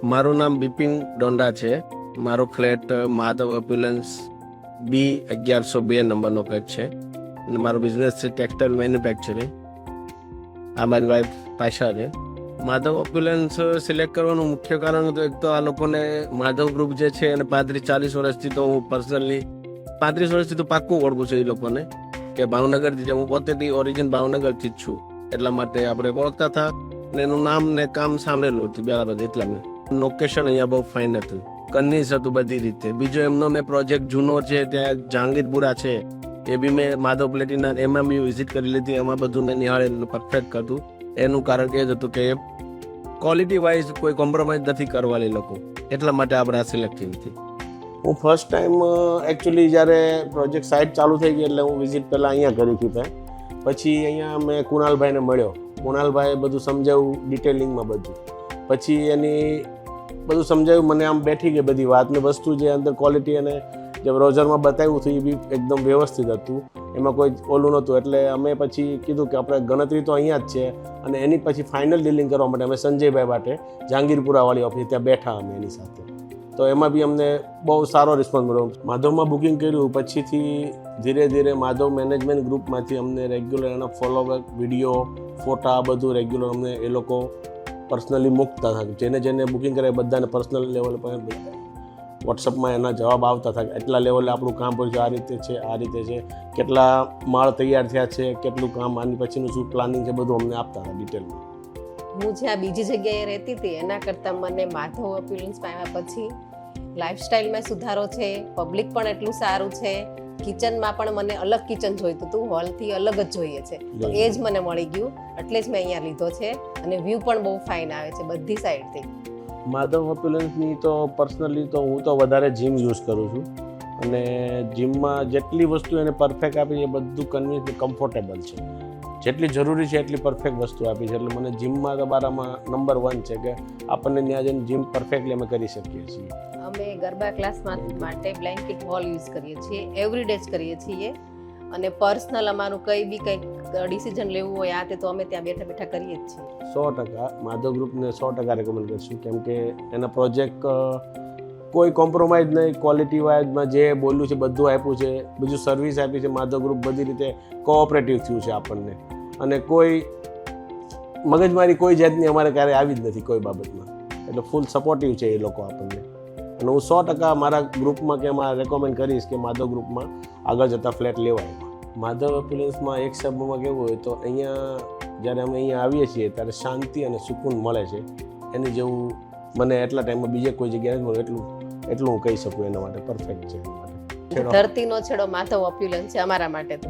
મારું નામ બિપિન ડોંડા છે. મારો ફ્લેટ માધવ અપ્યુલન્સ B1102 નંબરનો ફ્લેટ છે અને મારો બિઝનેસ છે ટેક્સટાઇલ મેન્યુફેક્ચરિંગ. આ મારી વાઈફ પાશા છે. માધવ અપ્યુલન્સ સિલેક્ટ કરવાનું મુખ્ય કારણ તો એક તો આ લોકોને માધવ ગ્રુપ જે છે અને 35-40 વર્ષથી તો હું પર્સનલી 35 વર્ષથી તો પાક્કું ઓળખું છું એ લોકોને કે ભાવનગરથી છે. હું પોતે ઓરિજિન ભાવનગરથી જ છું, એટલા માટે આપણે ઓળખતા હતા અને એનું નામ ને કામ સાંભળેલું હતું બરાબર. એટલા મેં લોકેશન અહીંયા બહુ ફાઇન હતું, કન્વીન્સ હતું બધી રીતે. બીજો એમનો મેં પ્રોજેક્ટ જૂનો છે ત્યાં જહાંગીરપુરા છે, એ બી મેં માધવ પ્લેટિના એમાં બી વિઝિટ કરી લીધી. એમાં બધું મેં નિહાળેલું પરફેક્ટ હતું. એનું કારણ એ જ હતું કે ક્વોલિટી વાઇઝ કોઈ કોમ્પ્રોમાઇઝ નથી કરવા એ લોકો, એટલા માટે આપણે આ સિલેક્ટિંગ હતી. હું ફર્સ્ટ ટાઈમ એકચ્યુઅલી જ્યારે પ્રોજેક્ટ સાઇટ ચાલુ થઈ ગઈ એટલે હું વિઝિટ પહેલાં અહીંયા કરી હતી. પછી અહીંયા મેં કુણાલભાઈને મળ્યો. કુણાલભાઈએ બધું સમજાવ્યું ડિટેલિંગમાં બધું. પછી એની બધું સમજાવ્યું, મને આમ બેઠી ગઈ બધી વાત ને વસ્તુ જે અંદર ક્વોલિટી અને જે બ્રાઉઝરમાં બતાવ્યું હતું એ બી એકદમ વ્યવસ્થિત હતું, એમાં કોઈ ઓલું નહોતું. એટલે અમે પછી કીધું કે આપણે ગણતરી તો અહીંયા જ છે અને એની પછી ફાઇનલ ડીલિંગ કરવા માટે અમે સંજયભાઈ માટે જહાંગીરપુરાવાળી ઓફિસ ત્યાં બેઠા અમે એની સાથે. તો એમાં બી અમને બહુ સારો રિસ્પોન્સ મળ્યો. માધવમાં બુકિંગ કર્યું પછીથી ધીરે ધીરે માધવ મેનેજમેન્ટ ગ્રુપમાંથી અમને રેગ્યુલર એના ફોલોઅપ વિડીયો ફોટા બધું રેગ્યુલર અમને એ લોકો પર્સનલી મૂકતા હતા. જેને જેને બુકિંગ કરે બધાને પર્સનલ લેવલ પર વોટ્સઅપમાં એના જવાબ આવતા હતા. એટલા લેવલે આપણું કામ પડ્યું છે, આ રીતે છે, આ રીતે છે, કેટલા માળ તૈયાર થયા છે, કેટલું કામ, આની પછીનું શું પ્લાનિંગ છે, બધું અમને આપતા હતા ડિટેલમાં. હું જ્યાં બીજી જગ્યાએ રહેતી હતી એના કરતાં મને માધવ અપ્યુલન્સમાં આવ્યા પછી લાઈફસ્ટાઈલમાં સુધારો છે, પબ્લિક પણ એટલું સારું છે, કિચનમાં પણ મને અલગ કિચન જોઈતું હતું, હોલથી અલગ જ જોઈએ છે, તો એ જ મને મળી ગયું એટલે જ મેં અહીંયા લીધો છે. અને વ્યૂ પણ બહુ ફાઇન આવે છે બધી સાઈડથી. માધવ અપ્યુલન્સની તો પર્સનલી તો હું તો વધારે જીમ યુઝ કરું છું અને જીમમાં જેટલી વસ્તુ એને પરફેક્ટ આપી છે એ બધું કન્વીન્સ કમ્ફર્ટેબલ છે. જેટલી જરૂરી છે એટલી પરફેક્ટ વસ્તુ આપી છે. એટલે મને જીમમાં તમારામાં નંબર 1 છે કે આપણને ત્યાં જઈને જીમ પરફેક્ટલી અમે કરી શકીએ છીએ. અમે ગરબા ક્લાસ માટે બ્લેન્કેટ હોલ યુઝ કરીએ છીએ, એવરીડે જ કરીએ છીએ. અને પર્સનલ અમારું કંઈ બી કંઈક ડિસિઝન લેવું હોય આ તે તો અમે ત્યાં બેઠા બેઠા કરીએ જ છીએ. 100% માધવ ગ્રુપને 100% રેકમેન્ડ કરશું, કેમ કે એના પ્રોજેક્ટ કોઈ કોમ્પ્રોમાઇઝ નહીં, ક્વોલિટી વાઇઝમાં જે બોલ્યું છે બધું આપ્યું છે, બીજું સર્વિસ આપી છે. માધવ ગ્રુપ બધી રીતે કોઓપરેટિવ થયું છે આપણને અને કોઈ મગજમારી કોઈ જાતની અમારે ક્યારે આવી જ નથી કોઈ બાબતમાં. એટલે ફૂલ સપોર્ટિવ છે એ લોકો આપણને. અને હું 100% મારા ગ્રુપમાં કે એમાં રેકમેન્ડ કરીશ કે માધવ ગ્રુપમાં આગળ જતાં ફ્લેટ લેવાય. માધવ અપ્યુલન્સમાં એક શબ્દમાં કહેવું હોય તો અહીંયા જ્યારે અમે અહીંયા આવીએ છીએ ત્યારે શાંતિ અને સુકૂન મળે છે. એની જેવું મને એટલા ટાઈમમાં બીજે કોઈ જગ્યાએ નથી મળ્યું. એટલું હું કહી શકું એના માટે પરફેક્ટ છે. ધરતીનો છેડો માધવ અપ્યુલન્સ છે અમારા માટે તો.